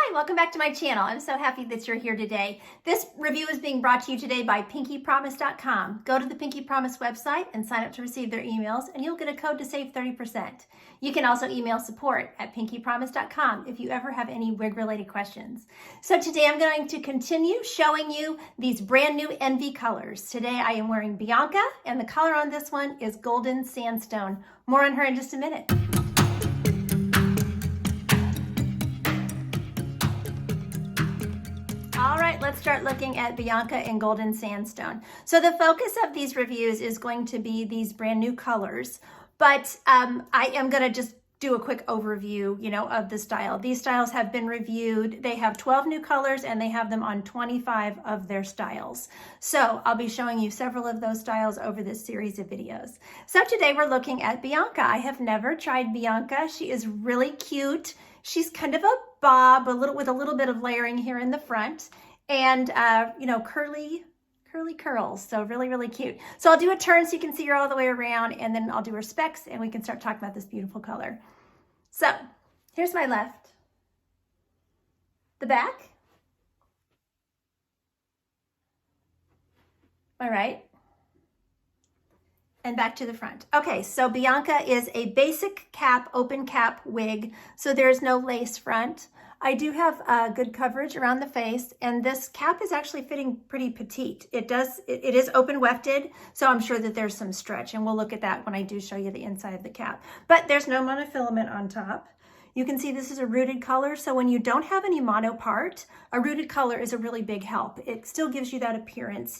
Hi, welcome back to my channel. I'm so happy that you're here today. This review is being brought to you today by PinkyPromise.com. Go to the Pinky Promise website and sign up to receive their emails, and you'll get a code to save 30%. You can also email support at PinkyPromise.com if you ever have any wig-related questions. So today I'm going to continue showing you these brand new Envy colors. Today I am wearing Bianca, and the color on this one is Golden Sandstone. More on her in just a minute. All right, let's start looking at Bianca and Golden Sandstone. So the focus of these reviews is going to be these brand new colors, but I am going to just do a quick overview, of the style. These styles have been reviewed. They have 12 new colors and they have them on 25 of their styles. So I'll be showing you several of those styles over this series of videos. So today we're looking at Bianca. I have never tried Bianca. She is really cute. She's kind of a bob, with a little bit of layering here in the front, and curly curls. So really, really cute. So I'll do a turn so you can see her all the way around, and then I'll do her specs, and we can start talking about this beautiful color. So here's my left, the back, my right, and back to the front. Okay, so Bianca is a basic cap, open cap wig, so there's no lace front. I do have good coverage around the face, and this cap is actually fitting pretty petite. It is open wefted, so I'm sure that there's some stretch, and we'll look at that when I do show you the inside of the cap. But there's no monofilament on top. You can see this is a rooted color, so when you don't have any mono part, a rooted color is a really big help. It still gives you that appearance,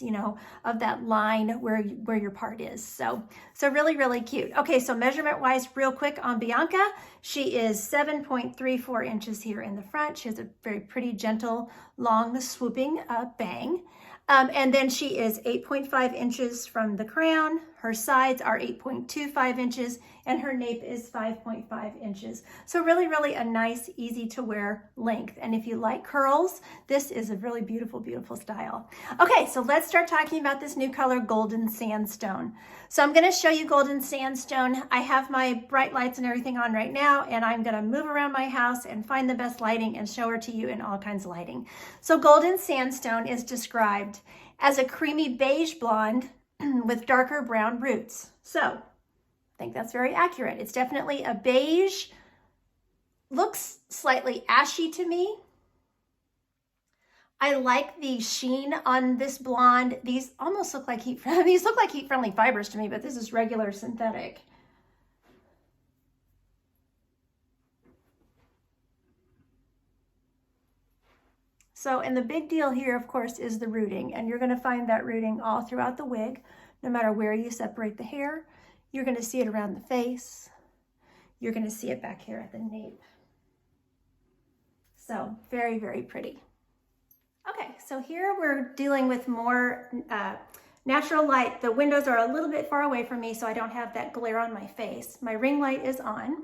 of that line where your part is. So really, really cute. Okay, so measurement-wise, real quick on Bianca, she is 7.34 inches here in the front. She has a very pretty, gentle, long, swooping bang. And then she is 8.5 inches from the crown. Her sides are 8.25 inches, and her nape is 5.5 inches. So really, really a nice, easy to wear length. And if you like curls, this is a really beautiful, beautiful style. Okay, so let's start talking about this new color, Golden Sandstone. So I'm gonna show you Golden Sandstone. I have my bright lights and everything on right now, and I'm gonna move around my house and find the best lighting and show her to you in all kinds of lighting. So Golden Sandstone is described as a creamy beige blonde with darker brown roots. So I think that's very accurate. It's definitely a beige, looks slightly ashy to me. I like the sheen on this blonde. These almost look like these look like heat-friendly fibers to me, but this is regular synthetic. So, and the big deal here, of course, is the rooting, and you're going to find that rooting all throughout the wig, no matter where you separate the hair. You're going to see it around the face. You're going to see it back here at the nape. So, very, very pretty. Okay, so here we're dealing with more natural light. The windows are a little bit far away from me, so I don't have that glare on my face. My ring light is on.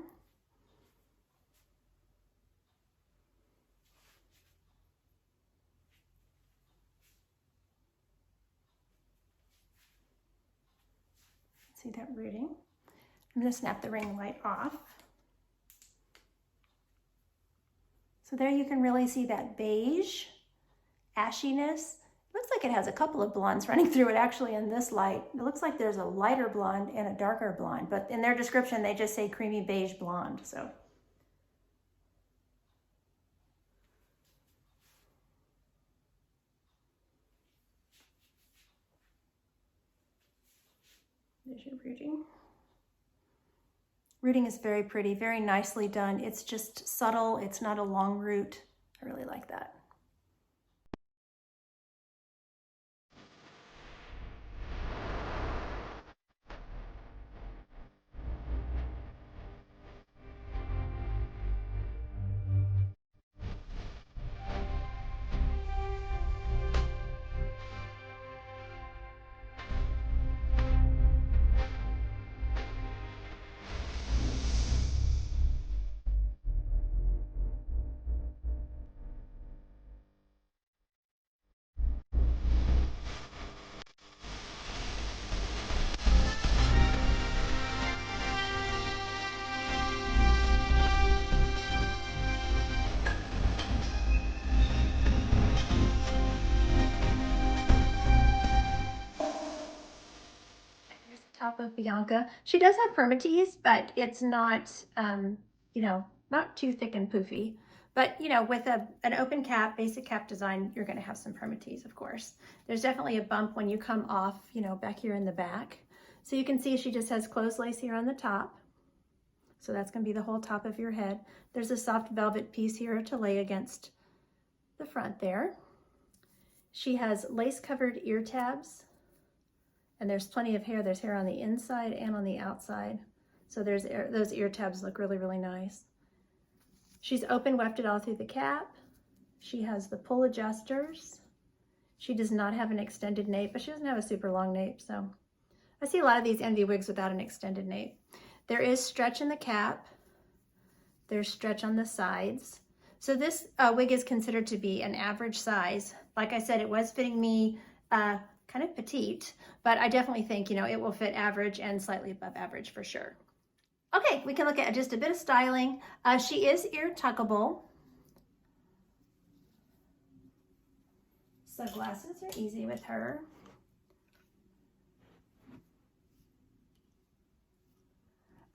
See that rooting? I'm going to snap the ring light off. So there you can really see that beige ashiness. It looks like it has a couple of blondes running through it actually in this light. It looks like there's a lighter blonde and a darker blonde, but in their description they just say creamy beige blonde. So there's your rooting. Rooting is very pretty, very nicely done. It's just subtle. It's not a long root. I really like that. top of Bianca. She does have permatease, but it's not, you know, not too thick and poofy. But, you know, with an open cap, basic cap design, you're going to have some permatease, of course. There's definitely a bump when you come off, you know, back here in the back. So you can see she just has closed lace here on the top. So that's going to be the whole top of your head. There's a soft velvet piece here to lay against the front there. She has lace-covered ear tabs, and there's plenty of hair. There's hair on the inside and on the outside. So those ear tabs look really, really nice. She's open wefted all through the cap. She has the pull adjusters. She does not have an extended nape, but she doesn't have a super long nape, so I see a lot of these Envy wigs without an extended nape. There is stretch in the cap. There's stretch on the sides. So this wig is considered to be an average size. Like I said, it was fitting me kind of petite, but I definitely think, you know, it will fit average and slightly above average for sure. Okay, we can look at just a bit of styling. She is ear tuckable. So glasses are easy with her.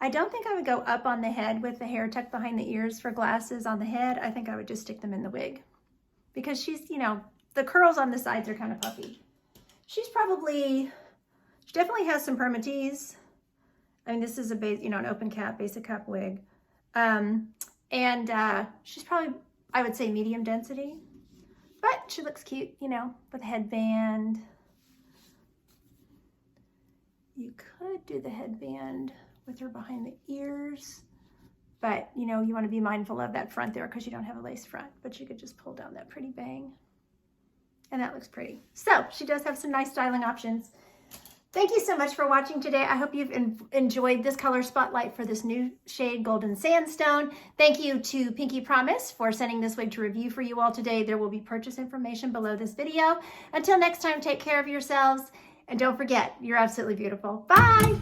I don't think I would go up on the head with the hair tucked behind the ears for glasses on the head. I think I would just stick them in the wig because she's, you know, the curls on the sides are kind of puffy. She definitely has some permatease. I mean, this is a base, you know, an open cap, basic cap wig. She's probably, I would say, medium density, but she looks cute, you know, with a headband. You could do the headband with her behind the ears, but you know, you want to be mindful of that front there because you don't have a lace front, but you could just pull down that pretty bang. And that looks pretty. So she does have some nice styling options. Thank you so much for watching today. I hope you've enjoyed this color spotlight for this new shade, Golden Sandstone. Thank you to Pinky Promise for sending this wig to review for you all today. There will be purchase information below this video. Until next time, take care of yourselves. And don't forget, you're absolutely beautiful. Bye.